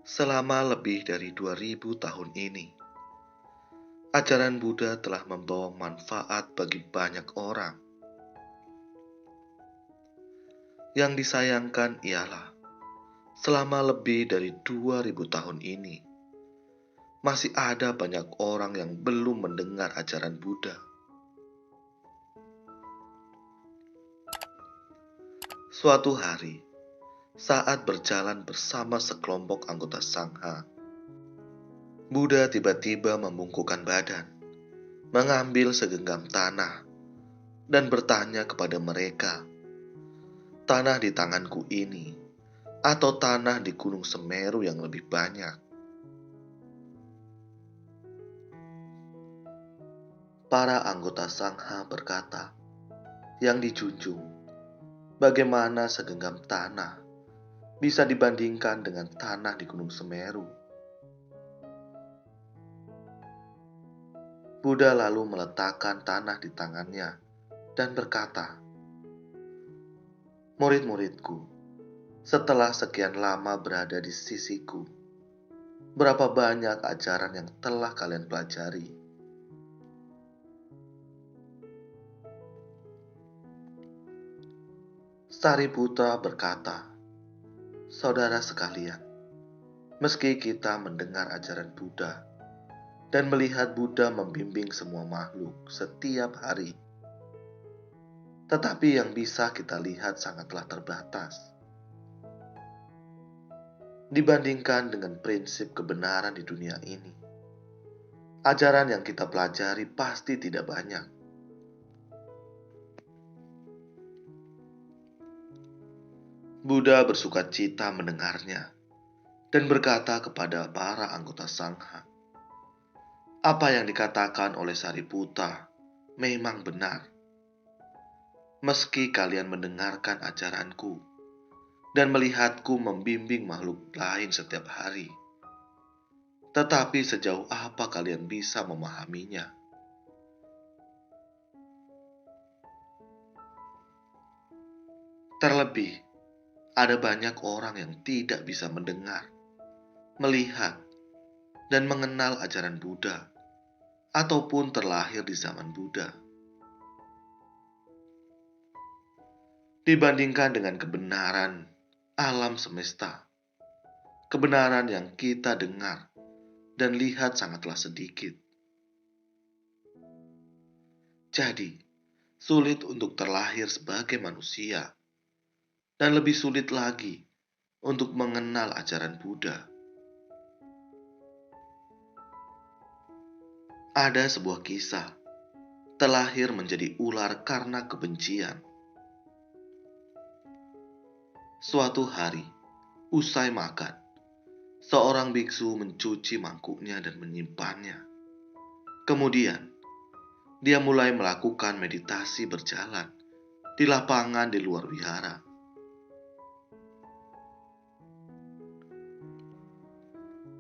Selama lebih dari 2000 tahun ini, ajaran Buddha telah membawa manfaat bagi banyak orang. Yang disayangkan ialah, selama lebih dari 2000 tahun ini, masih ada banyak orang yang belum mendengar ajaran Buddha. Suatu hari, saat berjalan bersama sekelompok anggota Sangha, Buddha tiba-tiba membungkukkan badan, mengambil segenggam tanah, dan bertanya kepada mereka, "Tanah di tanganku ini, atau tanah di Gunung Semeru yang lebih banyak?" Para anggota Sangha berkata, "Yang dijunjung, bagaimana segenggam tanah bisa dibandingkan dengan tanah di Gunung Semeru?" Buddha lalu meletakkan tanah di tangannya dan berkata, "Murid-muridku, setelah sekian lama berada di sisiku, berapa banyak ajaran yang telah kalian pelajari?" Sariputra berkata, "Saudara sekalian, meski kita mendengar ajaran Buddha dan melihat Buddha membimbing semua makhluk setiap hari, tetapi yang bisa kita lihat sangatlah terbatas dibandingkan dengan prinsip kebenaran di dunia ini. Ajaran yang kita pelajari pasti tidak banyak." Buddha bersukacita mendengarnya dan berkata kepada para anggota Sangha, "Apa yang dikatakan oleh Sariputra memang benar. Meski kalian mendengarkan ajaranku dan melihatku membimbing makhluk lain setiap hari, tetapi sejauh apa kalian bisa memahaminya?" Terlebih, ada banyak orang yang tidak bisa mendengar, melihat, dan mengenal ajaran Buddha, ataupun terlahir di zaman Buddha. Dibandingkan dengan kebenaran alam semesta, kebenaran yang kita dengar dan lihat sangatlah sedikit. Jadi, sulit untuk terlahir sebagai manusia, dan lebih sulit lagi untuk mengenal ajaran Buddha. Ada sebuah kisah, terlahir menjadi ular karena kebencian. Suatu hari, usai makan, seorang biksu mencuci mangkuknya dan menyimpannya. Kemudian, dia mulai melakukan meditasi berjalan di lapangan di luar wihara.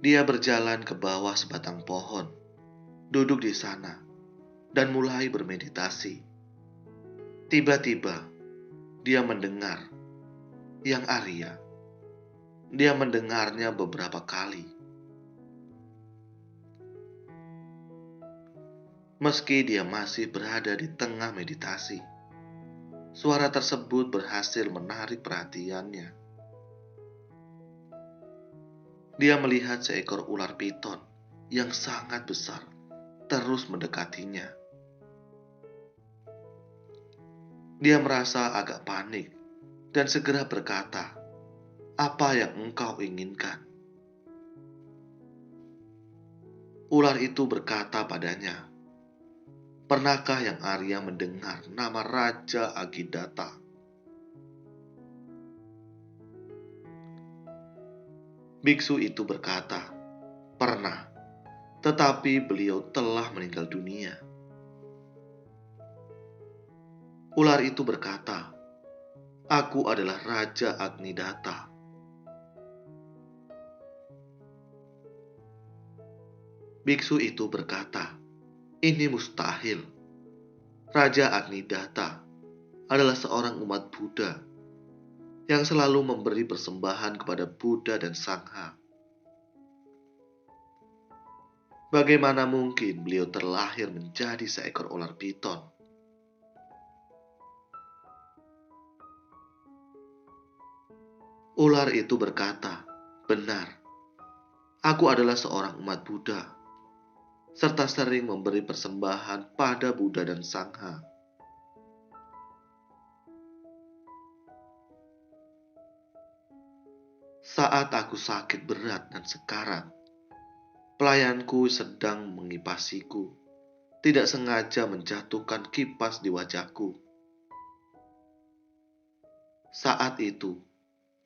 Dia berjalan ke bawah sebatang pohon, duduk di sana, dan mulai bermeditasi. Tiba-tiba, dia mendengar yang Arya. Dia mendengarnya beberapa kali. Meski dia masih berada di tengah meditasi, suara tersebut berhasil menarik perhatiannya. Dia melihat seekor ular piton yang sangat besar terus mendekatinya. Dia merasa agak panik dan segera berkata, "Apa yang engkau inginkan?" Ular itu berkata padanya, "Pernahkah yang Arya mendengar nama Raja Agidata?" Biksu itu berkata, "Pernah, tetapi beliau telah meninggal dunia." Ular itu berkata, "Aku adalah Raja Agnidata." Biksu itu berkata, "Ini mustahil. Raja Agnidata adalah seorang umat Buddha yang selalu memberi persembahan kepada Buddha dan Sangha. Bagaimana mungkin beliau terlahir menjadi seekor ular piton? Ular itu berkata, "Benar, aku adalah seorang umat Buddha, serta sering memberi persembahan pada Buddha dan Sangha. Saat aku sakit berat dan sekarang, pelayanku sedang mengipasiku, tidak sengaja menjatuhkan kipas di wajahku. Saat itu,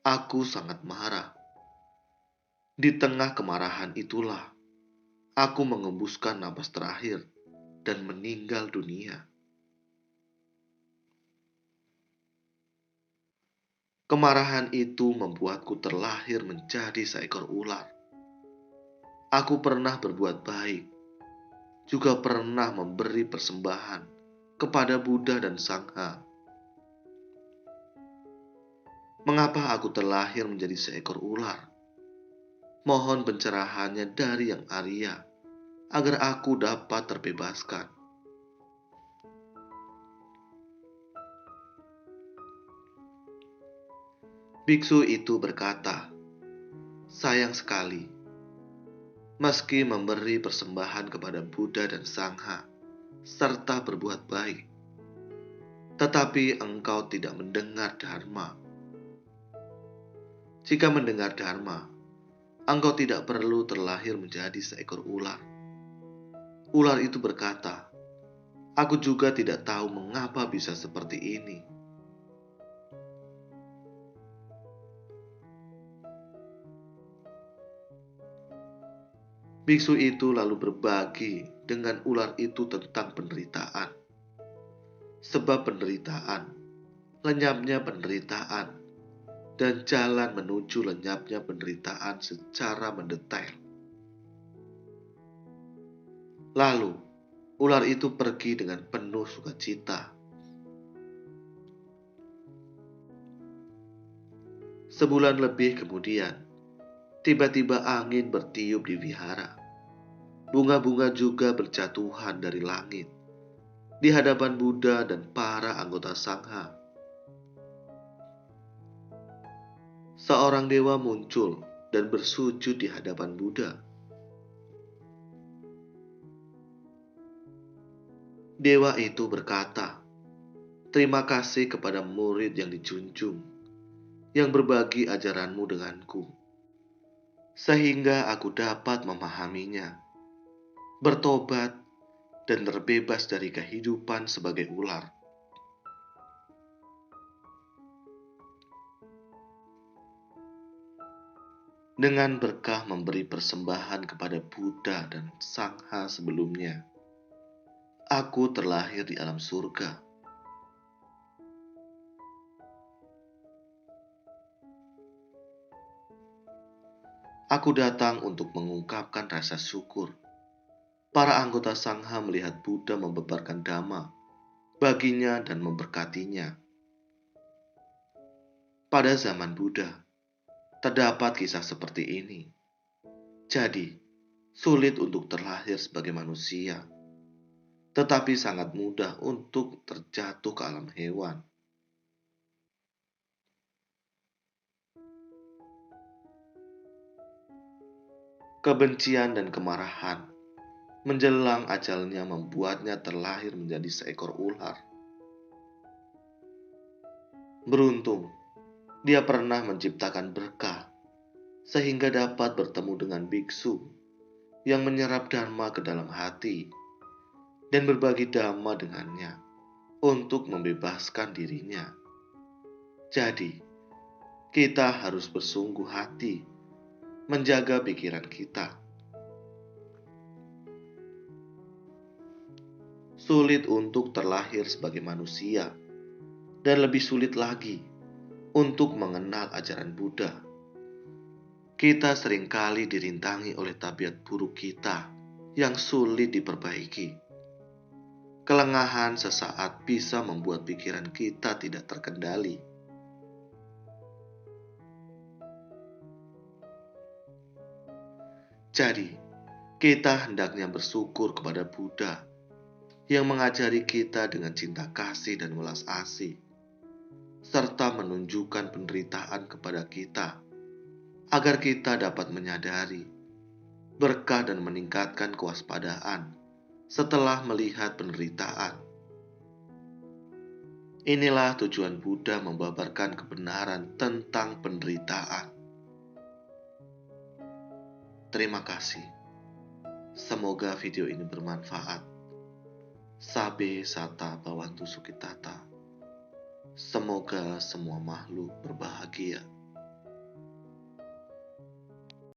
aku sangat marah. Di tengah kemarahan itulah, aku mengembuskan napas terakhir dan meninggal dunia." Kemarahan itu membuatku terlahir menjadi seekor ular. Aku pernah berbuat baik, juga pernah memberi persembahan kepada Buddha dan Sangha. Mengapa aku terlahir menjadi seekor ular? Mohon pencerahannya dari Yang Arya, agar aku dapat terbebaskan. Biksu itu berkata, "Sayang sekali, meski memberi persembahan kepada Buddha dan Sangha, serta berbuat baik, tetapi engkau tidak mendengar Dharma. Jika mendengar Dharma, engkau tidak perlu terlahir menjadi seekor ular." Ular itu berkata, "Aku juga tidak tahu mengapa bisa seperti ini." Biksu itu lalu berbagi dengan ular itu tentang penderitaan. Sebab penderitaan, lenyapnya penderitaan, dan jalan menuju lenyapnya penderitaan secara mendetail. Lalu, ular itu pergi dengan penuh sukacita. Sebulan lebih kemudian, tiba-tiba angin bertiup di vihara. Bunga-bunga juga berjatuhan dari langit di hadapan Buddha dan para anggota Sangha. Seorang dewa muncul dan bersujud di hadapan Buddha. Dewa itu berkata, "Terima kasih kepada murid yang dijunjung, yang berbagi ajaranmu denganku, sehingga aku dapat memahaminya, bertobat, dan terbebas dari kehidupan sebagai ular." Dengan berkah memberi persembahan kepada Buddha dan Sangha sebelumnya, aku terlahir di alam surga. Aku datang untuk mengungkapkan rasa syukur. Para anggota Sangha melihat Buddha membebarkan Dhamma baginya dan memberkatinya. Pada zaman Buddha, terdapat kisah seperti ini. Jadi, sulit untuk terlahir sebagai manusia, tetapi sangat mudah untuk terjatuh ke alam hewan. Kebencian dan kemarahan menjelang ajalnya membuatnya terlahir menjadi seekor ular. Beruntung, dia pernah menciptakan berkah sehingga dapat bertemu dengan biksu yang menyerap Dharma ke dalam hati dan berbagi Dhamma dengannya untuk membebaskan dirinya. Jadi, kita harus bersungguh hati menjaga pikiran kita. Sulit untuk terlahir sebagai manusia, dan lebih sulit lagi untuk mengenal ajaran Buddha. Kita seringkali dirintangi oleh tabiat buruk kita yang sulit diperbaiki. Kelengahan sesaat bisa membuat pikiran kita tidak terkendali. Jadi, Kita hendaknya bersyukur kepada Buddha yang mengajari kita dengan cinta kasih dan welas asih, serta menunjukkan penderitaan kepada kita agar kita dapat menyadari berkah dan meningkatkan kewaspadaan setelah melihat penderitaan. Inilah tujuan Buddha membabarkan kebenaran tentang penderitaan. Terima kasih. Semoga video ini bermanfaat. Sabe Sata Bhawantu Sukhitata. Semoga semua makhluk berbahagia.